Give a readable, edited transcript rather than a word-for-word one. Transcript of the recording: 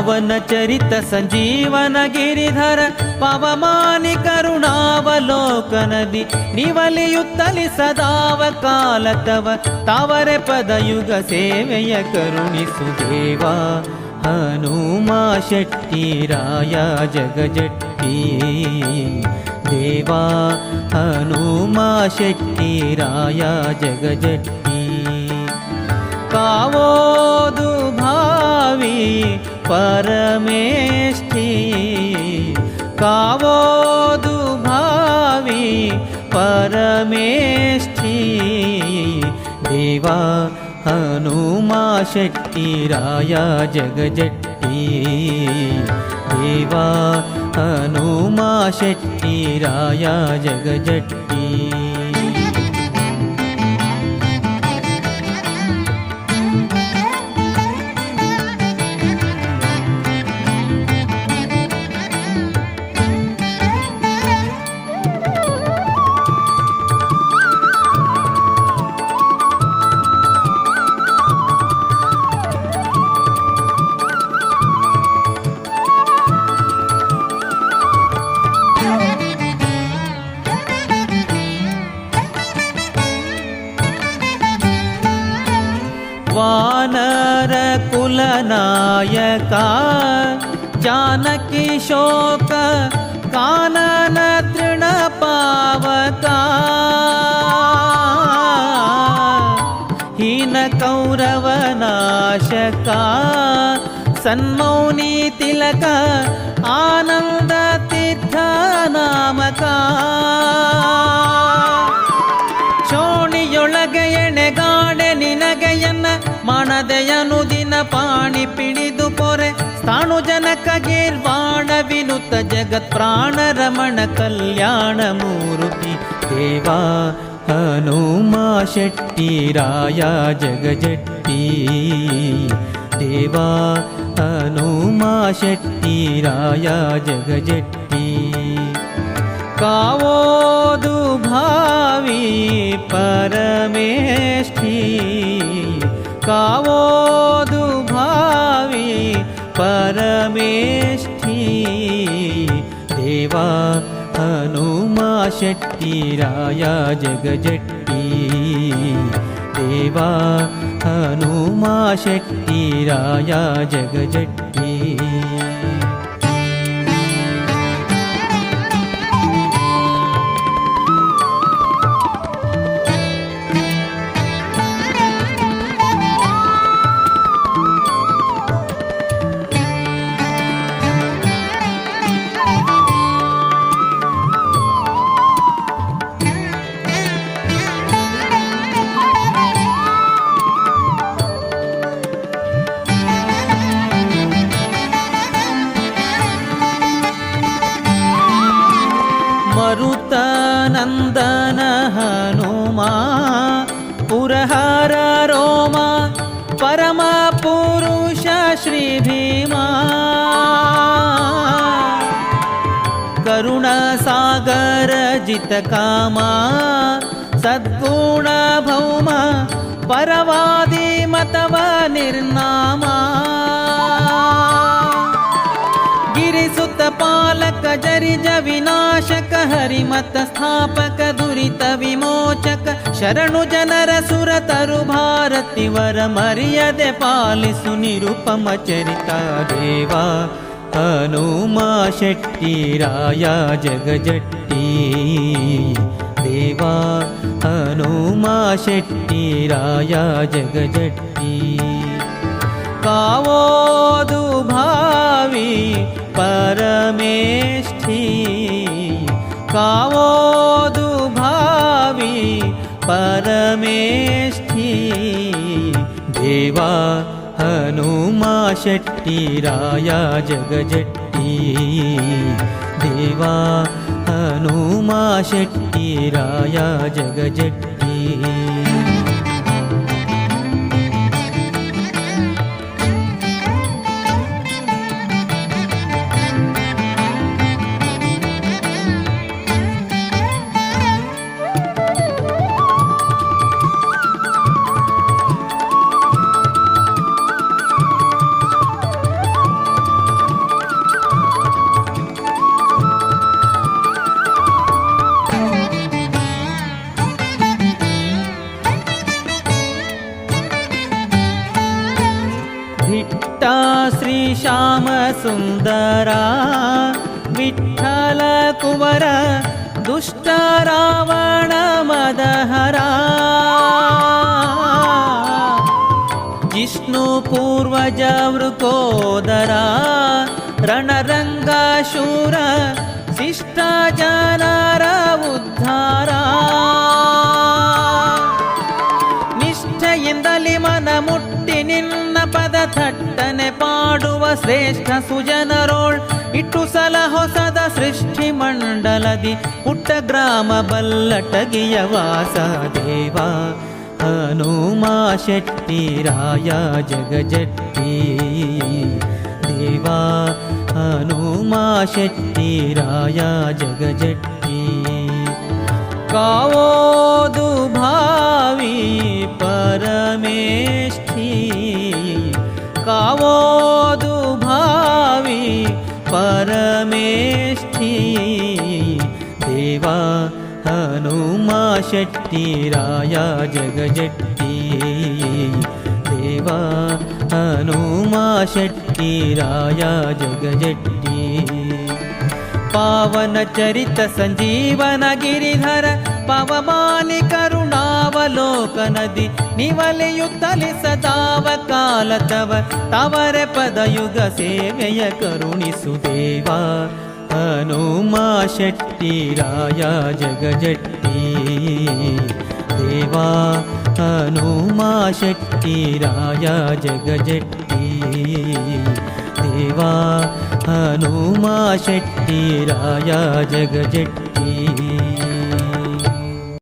ಪಾವನ ಚರಿತ ಸಂಜೀವನ ಗಿರಿಧರ ಪವಮಾನಿ ಕರುಣಾವಲೋಕನದಿ ನಿವಲಿಯುತ್ತಲಿ ಸದಾವ ಕಾಲ ತವ ತಾವರೆ ಪದಯುಗ ಸೇವೆಯ ಕರುಣಿಸು ದೇವಾ ಹನುಮಾ ಶೆಟ್ಟಿ ರಾಯ ಜಗಜಟ್ಟಿ ದೇವಾ ಹನುಮಾ ಶೆಟ್ಟಿ ರಾಯ ಜಗಜಟ್ಟಿ ಕಾವೋದು ಭಾವಿ ಪರಮೇಷ್ಠಿ ಕಾವೋದು ಭಾವಿ ಪರಮೇಷ್ಠಿ ದೇವಾ ಹನುಮಾ ಶೆಟ್ಟಿ ರಾಯ ಜಗಜಟ್ಟಿ ದೇವಾ ಹನುಮಾ ಶೆಟ್ಟಿ ರಾಯ ಜಗಜಟ್ಟಿ ವಾನರ ಕುಲನಾಯಕ ಜಾನಕಿ ಶೋಕ ಕಾನನ ತೃಣ ಪಾವಕ ಹೀನ ಕೌರವ ನಾಶಕ ಸನ್ಮೌನಿ ತಿಲಕ ಆನಂದ ತೀರ್ಥ ನಾಮಕ ಶೋಣಿಯೊಳಗೆ ಎಣೆಗಾಡೆ ನಿನಗೆಯನ್ನ ಮಣದೆಯನು ದಿನ ಪಾಣಿ ಪಿಡಿದು ಪೊರೆ ಸ್ಥಾಣು ಜನಕ ಗೀರ್ವಾಣ ವಿನುತ ಜಗತ್ ಪ್ರಾಣ ರಮಣ ಕಲ್ಯಾಣ ಮೂರುತಿ ದೇವಾ ಹನುಮಾ ಶೆಟ್ಟಿ ರಾಯ ಜಗಜಟ್ಟಿ ದೇವಾ ಹನುಮಾ ಶೆಟ್ಟಿ ರಾಯ ಜಗಜಟ್ಟಿ ಕಾವೋದು ಭಾವಿ ಪರಮೇಷ್ಠಿ ಕಾವೋದು ಭಾವಿ ಪರಮೇಷ್ಠಿ ದೇವಾ ಹನುಮಾ ಶೆಟ್ಟಿ ರಾಯ ಜಗಜಟ್ಟಿ ದೇವಾ ಹನುಮಾ ಶೆಟ್ಟಿ ರಾಯ ಜಗಜಟ್ಟಿ ಮರುತನಂದನ ಹನುಮಾ ಪುರಹರ ರೋಮ ಪರಮ ಪುರುಷ ಶ್ರೀ ಭೀಮಾ ಕರುಣ ಸಾಗರ ಜಿತ ಕಾಮ ಸದ್ಗುಣ ಭೌಮ ಪರವಾದಿ ಮತವ ನಿರ್ನಾಮ ಗಿರಿಸುತ್ತ ಪಾಲಕ ಜರಿಜ ವಿನಾಶಕ ಹರಿಮತ ಸ್ಥಾಪಕ ದುರಿತ ವಿಮೋಚಕ ಶರಣು ಜನರ ಸುರತರು ಭಾರತಿ ವರ ಮರ್ಯಾದೆ ಪಾಲಿಸು ನಿರುಪಮ ಚರಿತ ದೇವಾ ಹನುಮಾ ಶೆಟ್ಟಿ ರಾಯ ಜಗಜಟ್ಟಿ ದೇವಾ ಹನುಮಾ ಶೆಟ್ಟಿ ರಾಯ ಜಗಜಟ್ಟಿ ಕಾವೋದು ಭಾವಿ ಪರಮೇಷ್ಠಿ ಕಾವೋದು ಭಾವಿ ಪರಮೇಷ್ಠಿ ದೇವಾ ಹನುಮಾ ಶೆಟ್ಟಿ ರಾಯ ಜಗಜಟ್ಟಿ ದೇವಾ ಹನುಮಾ ಶೆಟ್ಟಿ ರಾಯ ಜಗಜಟ್ಟಿ ಪುಟ್ಟ ಶ್ರೀ ಶ್ಯಾಮ ಸುಂದರ ವಿಠ್ಠಲ ಕುವರ ದುಷ್ಟ ರಾವಣ ಮದಹರ ಜಿಷ್ಣು ಪೂರ್ವಜ ವೃಕೋದರ ರಣರಂಗ ಶೂರ ಶಿಷ್ಟ ಜನರ ಉದ್ಧಾರ ನಿಷ್ಠೆಯಿಂದಲಿ ಮನ ಮುಟ್ಟಿ ನಿನ್ನ ಪದ ಥಟ್ಟನೆ ಪಾಡುವ ಶ್ರೇಷ್ಠ ಸುಜನರೋಳ್ ಇಟ್ಟು ಸಲ ಹೊಸದ ಸೃಷ್ಟಿ ಮಂಡಲದಿ ಪುಟ್ಟ ಗ್ರಾಮ ಬಲ್ಲಟಗಿಯ ವಾಸ ದೇವ ಹನುಮಾ ಶೆಟ್ಟಿ ರಾಯ ಜಗಜಟ್ಟಿ ದೇವಾ ಹನುಮಾ ಶೆಟ್ಟಿ ರಾಯ ಜಗಜಟ್ಟಿ ಕಾವೋದು ಭಾವಿ ಪರಮೇಷ್ಠಿ ಕಾವೋದು ಭಾವಿ ಪರಮೇಷ್ಠಿ ದೇವಾ ಹನುಮಾ ಶೆಟ್ಟಿ ರಾಯ ಜಗಜಟ್ಟಿ ದೇವಾ ಹನುಮಾ ಶೆಟ್ಟಿ ರಾಯ ಜಗಜಟ್ಟಿ ಪಾವನ ಚರಿತ ಸಂಜೀವನ ಗಿರಿಧರ ಪವಮಾನಿ ಕರುಣಾವಲೋಕನದಿ ನಿವಲೆಯುತ್ತಲಿ ಸದಾವ ಕಾಲ ತವರೆ ಪದಯುಗ ಸೇವೆಯ ಕರುಣಿಸು ದೇವಾ ಹನುಮಾ ಶೆಟ್ಟಿ ರಾಯ ಜಗಜಟ್ಟಿ ದೇವಾ ಹನುಮಾ ಶೆಟ್ಟಿ ರಾಯ ಜಗಜಟ್ಟಿ ದೇವಾ ಹನುಮಾ ಶೆಟ್ಟಿ ರಾಯ ಜಗಜಟ್ಟಿ